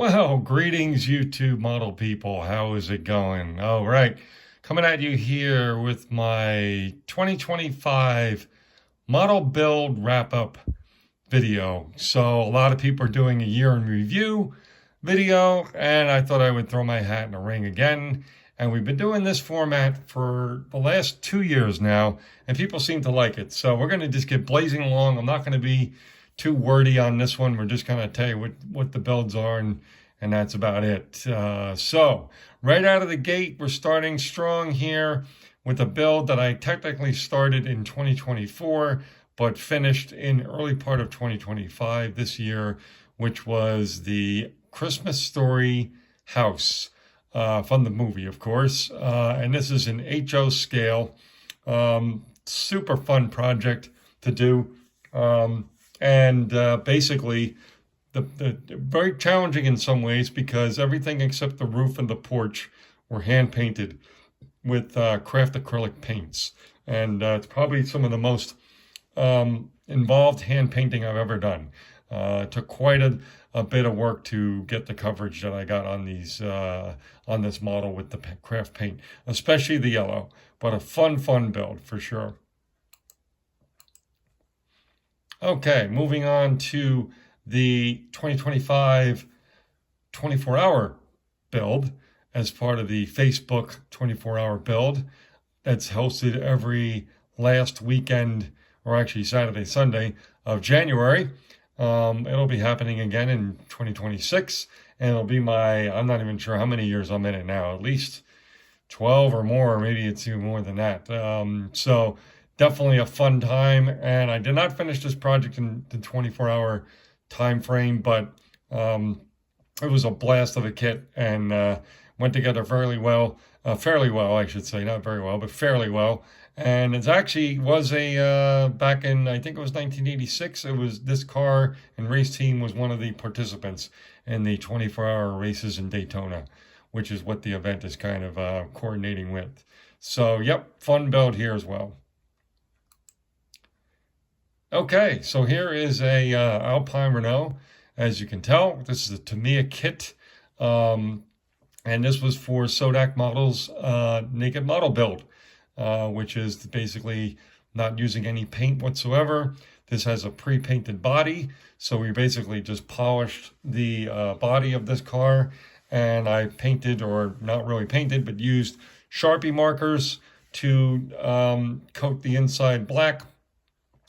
Well, greetings, YouTube model people. How is it going? All right, coming at you here with my 2025 model build wrap up video. So, a lot of people are doing a year in review video, and I thought I would throw my hat in the ring again. And we've been doing this format for the last 2 years now, and people seem to like it. So, we're going to just get blazing along. I'm not going to be too wordy on this one. We're just going to tell you what the builds are, and that's about it. So right out of the gate, we're starting strong here with a build that I technically started in 2024, but finished in early part of 2025 this year, which was the Christmas Story house from the movie, of course. And this is an HO scale. Super fun project to do. And basically, the very challenging in some ways because everything except the roof and the porch were hand painted with craft acrylic paints. And it's probably some of the most involved hand painting I've ever done. It took quite a bit of work to get the coverage that I got on these on this model with the craft paint, especially the yellow. But a fun build for sure. Okay, moving on to the 2025 24-hour build as part of the Facebook 24-hour build that's hosted every last weekend, or actually Saturday, Sunday of January. It'll be happening again in 2026, and it'll be I'm not even sure how many years I'm in it now, at least 12 or more, or maybe it's even more than that. So definitely a fun time, and I did not finish this project in the 24-hour time frame, but it was a blast of a kit and went together fairly well, I should say, not very well, but fairly well. And it actually was back in, I think it was 1986, it was this car and race team was one of the participants in the 24-hour races in Daytona, which is what the event is kind of coordinating with. So, yep, fun build here as well. Okay, so here is a Alpine Renault. As you can tell, this is a Tamiya kit, and this was for Sodak Models naked model build, which is basically not using any paint whatsoever. This has a pre-painted body, so we basically just polished the body of this car, and I painted, or not really painted, but used Sharpie markers to coat the inside black,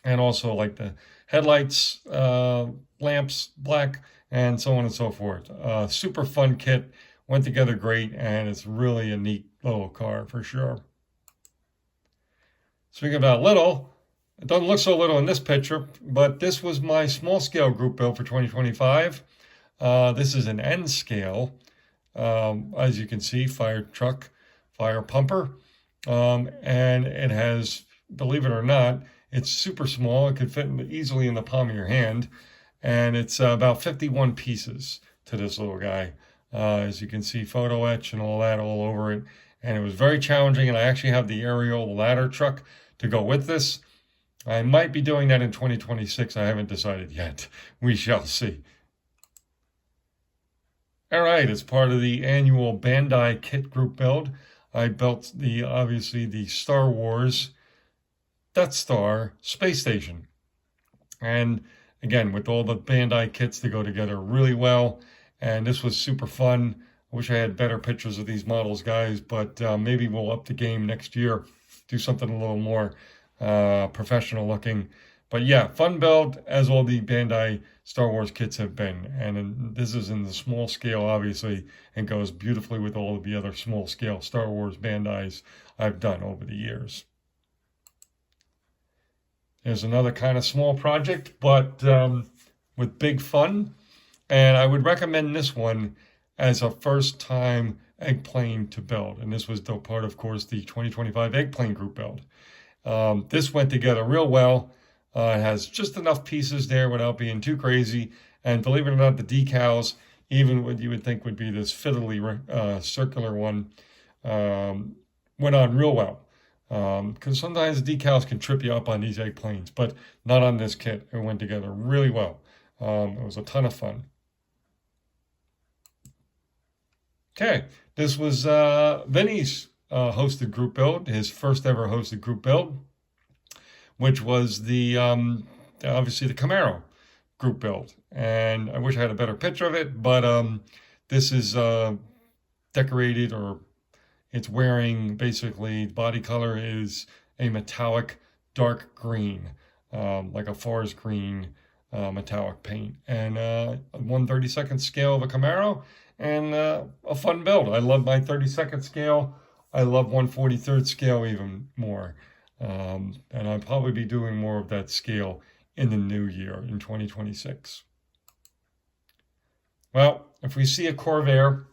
and also like the headlights, lamps black, and so on and so forth. Super fun kit, went together great, and it's really a neat little car for sure. Speaking about little, it doesn't look so little in this picture, but this was my small scale group build for 2025. This is an N scale, as you can see, fire truck, fire pumper, and it has, believe it or not, it's super small. It could fit easily in the palm of your hand. And it's about 51 pieces to this little guy. As you can see, photo etch and all that all over it. And it was very challenging. And I actually have the aerial ladder truck to go with this. I might be doing that in 2026. I haven't decided yet. We shall see. All right, as part of the annual Bandai kit group build, I built obviously the Star Wars Death Star space station. And again, with all the Bandai kits, they go together really well. And this was super fun. I wish I had better pictures of these models, guys, but maybe we'll up the game next year, do something a little more professional looking. But yeah, fun build, as all the Bandai Star Wars kits have been. And this is in the small scale, obviously, and goes beautifully with all of the other small scale Star Wars Bandais I've done over the years. There's another kind of small project, but with big fun. And I would recommend this one as a first time eggplane to build. And this was the part, of course, the 2025 eggplane group build. This went together real well. It has just enough pieces there without being too crazy. And believe it or not, the decals, even what you would think would be this fiddly circular one, went on real well. Because sometimes decals can trip you up on these eggplanes, but not on this kit. It went together really well. It was a ton of fun. Okay, this was Vinny's hosted group build, his first ever hosted group build, which was the obviously the Camaro group build. And I wish I had a better picture of it, but this is decorated, or it's wearing, basically, body color is a metallic dark green, like a forest green metallic paint, and a 1/32 scale of a Camaro, and a fun build. I love my 32nd scale. I love 1/43 scale even more. And I'll probably be doing more of that scale in the new year, in 2026. Well, if we see a Corvair,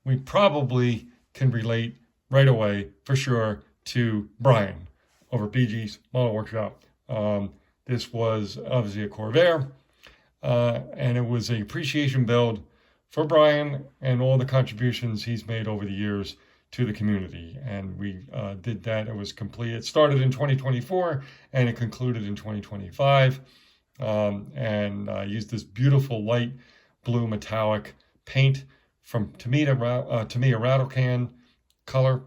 we probably can relate right away, for sure, to Brian over BG's Model Workshop. This was obviously a Corvair, and it was an appreciation build for Brian and all the contributions he's made over the years to the community. And we did that. It was complete. It started in 2024 and it concluded in 2025. And I used this beautiful light blue metallic paint from Tamiya rattle can color.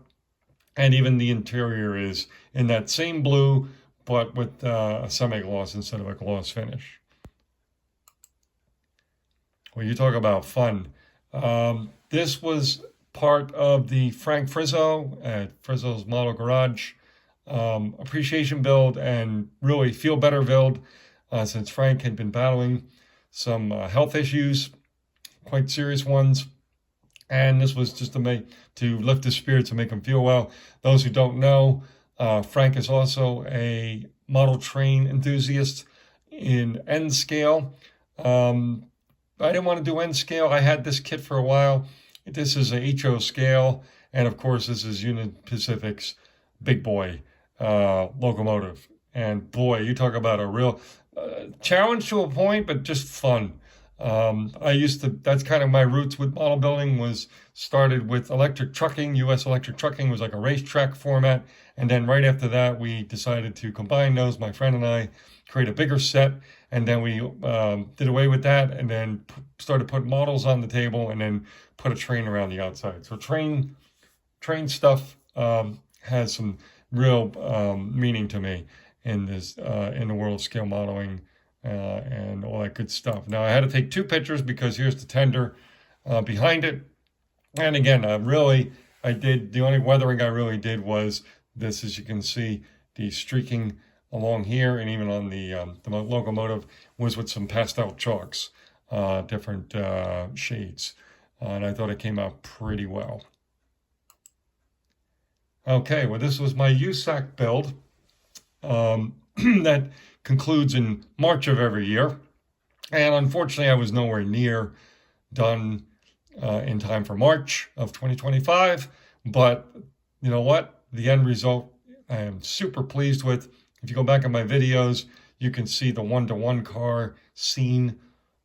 And even the interior is in that same blue, but with a semi-gloss instead of a gloss finish. Well, you talk about fun. This was part of the Frank Frizzo at Frizzo's Model Garage appreciation build, and really feel better build, since Frank had been battling some health issues, quite serious ones. And this was just to lift his spirits and make him feel well. Those who don't know, Frank is also a model train enthusiast in N scale. I didn't want to do N scale. I had this kit for a while. This is a HO scale, and of course this is Union Pacific's big boy locomotive. And boy, you talk about a real challenge to a point, but just fun. That's kind of my roots with model building, was started with electric trucking. US Electric Trucking was like a racetrack format. And then right after that, we decided to combine those, my friend and I, create a bigger set. And then we did away with that, and then started putting models on the table, and then put a train around the outside. So train stuff has some real meaning to me in the world of scale modeling and all that good stuff. Now I had to take two pictures because here's the tender behind it. And again, the only weathering I really did was this, as you can see, the streaking along here, and even on the locomotive, was with some pastel chalks, different shades. And I thought it came out pretty well. Okay, well, this was my USAC build that concludes in March of every year. And unfortunately, I was nowhere near done in time for March of 2025. But you know what? The end result I am super pleased with. If you go back in my videos, you can see the one-to-one car scene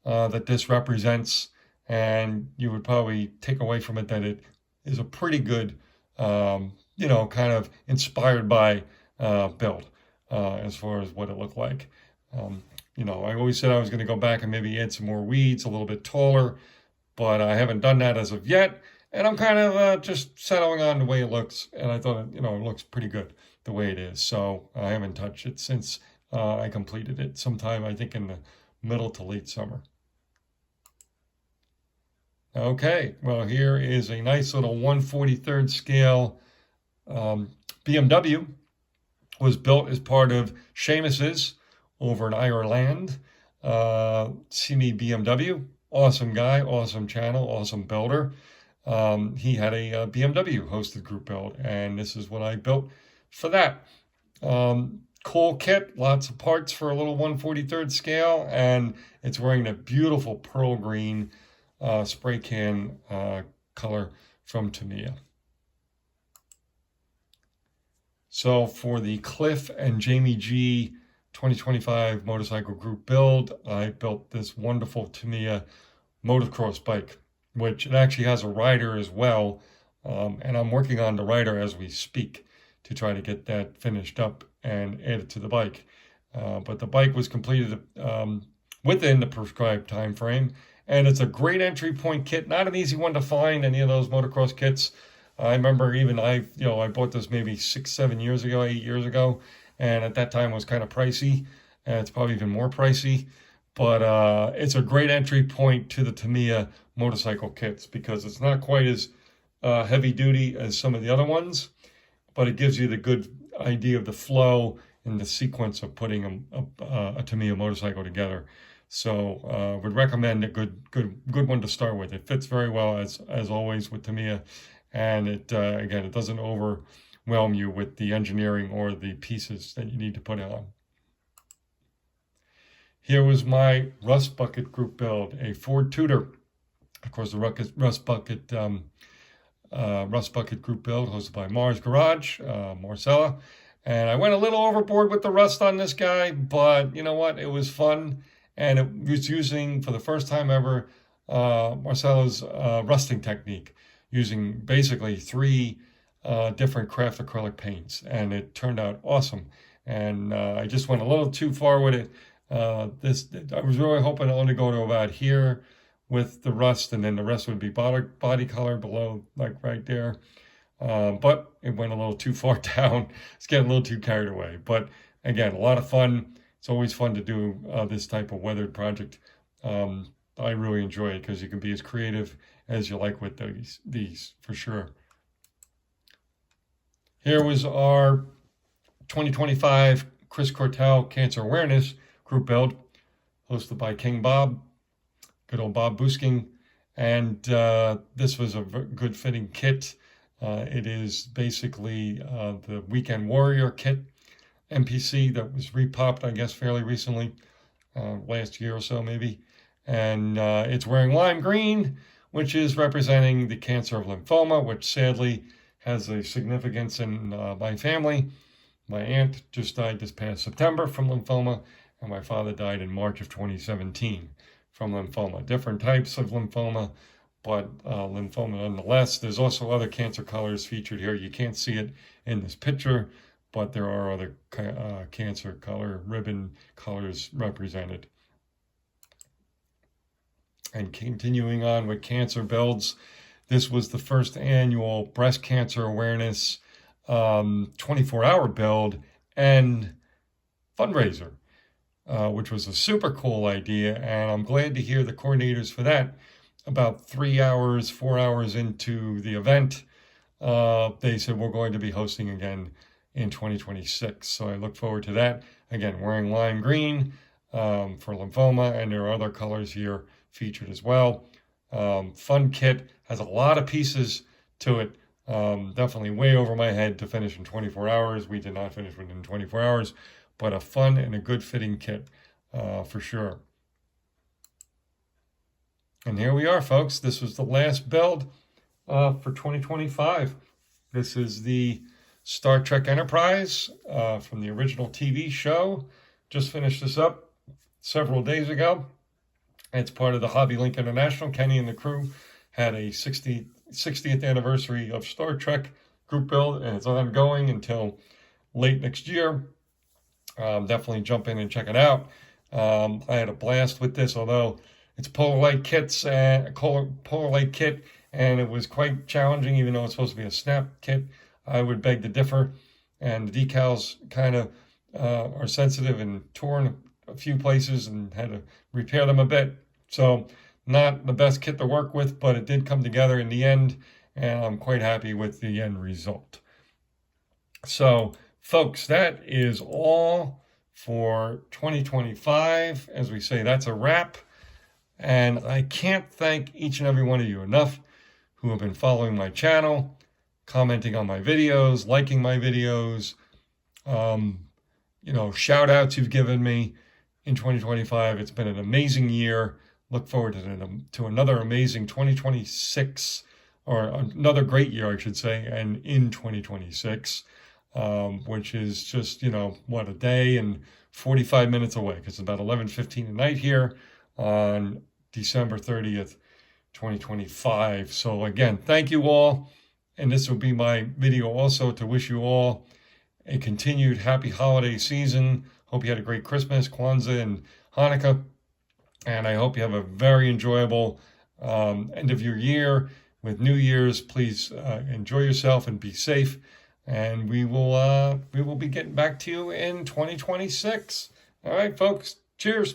that this represents, and you would probably take away from it that it is a pretty good, kind of inspired by build as far as what it looked like. I always said I was going to go back and maybe add some more weeds, a little bit taller, but I haven't done that as of yet. And I'm kind of just settling on the way it looks, and I thought, it looks pretty good the way it is. So I haven't touched it since I completed it sometime, I think, in the middle to late summer. Okay, well, here is a nice little 1/43 scale BMW. Was built as part of Seamus's over in Ireland. Simi BMW, awesome guy, awesome channel, awesome builder. He had a BMW hosted group build, and this is what I built for that. Cool kit, lots of parts for a little 1/43 scale, and it's wearing a beautiful pearl green spray can color from Tamiya. So for the Cliff and Jamie G 2025 motorcycle group build, I built this wonderful Tamiya motocross bike, which it actually has a rider as well. And I'm working on the rider as we speak to try to get that finished up and added to the bike. But the bike was completed within the prescribed time frame, and it's a great entry point kit. Not an easy one to find, any of those motocross kits. I remember even I bought this maybe 6-7 years ago, 8 years ago, and at that time it was kind of pricey, and it's probably even more pricey. But it's a great entry point to the Tamiya motorcycle kits because it's not quite as heavy duty as some of the other ones, but it gives you the good idea of the flow and the sequence of putting a Tamiya motorcycle together. So would recommend a good one to start with. It fits very well as always with Tamiya, and it again, it doesn't overwhelm you with the engineering or the pieces that you need to put on. Here was my Rust Bucket group build, a Ford Tudor. Of course, the Rust Bucket group build hosted by Mars Garage, Marcella. And I went a little overboard with the rust on this guy, but you know what? It was fun. And it was using, for the first time ever, Marcella's rusting technique, using basically 3 different craft acrylic paints. And it turned out awesome. And I just went a little too far with it. I was really hoping to only go to about here with the rust, and then the rest would be body color below, like right there. But it went a little too far down. It's getting a little too carried away. But again, a lot of fun. It's always fun to do this type of weathered project. I really enjoy it because you can be as creative as you like with these for sure. Here was our 2025 Chris Cortell Cancer Awareness group build, hosted by King Bob, good old Bob Busking. And this was a good fitting kit. It is basically the Weekend Warrior kit MPC that was repopped, I guess, fairly recently, last year or so maybe. And it's wearing lime green, which is representing the cancer of lymphoma, which sadly has a significance in my family. My aunt just died this past September from lymphoma, and my father died in March of 2017 from lymphoma. Different types of lymphoma, but lymphoma nonetheless. There's also other cancer colors featured here. You can't see it in this picture, but there are other cancer color ribbon colors represented. And continuing on with cancer builds, this was the first annual breast cancer awareness 24-hour build and fundraiser, which was a super cool idea. And I'm glad to hear the coordinators for that, about 4 hours into the event, they said we're going to be hosting again in 2026. So I look forward to that. Again, wearing lime green for lymphoma, and there are other colors here featured as well. Fun kit, has a lot of pieces to it. Definitely way over my head to finish in 24 hours. We did not finish within 24 hours, but a fun and a good fitting kit for sure. And here we are, folks. This was the last build for 2025. This is the Star Trek Enterprise from the original TV show. Just finished this up several days ago. It's part of the Hobby Link International. Kenny and the crew had a 60th anniversary of Star Trek group build, and it's ongoing until late next year. Definitely jump in and check it out. I had a blast with this, although it's Polar Light kit, and it was quite challenging, even though it's supposed to be a snap kit. I would beg to differ, and the decals kind of are sensitive and torn a few places, and had to repair them a bit. So not the best kit to work with, but it did come together in the end, and I'm quite happy with the end result. So, folks, that is all for 2025. As we say, that's a wrap. And I can't thank each and every one of you enough who have been following my channel, commenting on my videos, liking my videos, shout outs you've given me in 2025. It's been an amazing year. Look forward to another amazing 2026, or another great year, I should say, and in 2026, which is just, a day and 45 minutes away, because it's about 11:15 at night here on December 30th, 2025. So again, thank you all. And this will be my video also to wish you all a continued happy holiday season. Hope you had a great Christmas, Kwanzaa, and Hanukkah. And I hope you have a very enjoyable end of your year. With New Year's, please enjoy yourself and be safe. And we will be getting back to you in 2026. All right, folks. Cheers.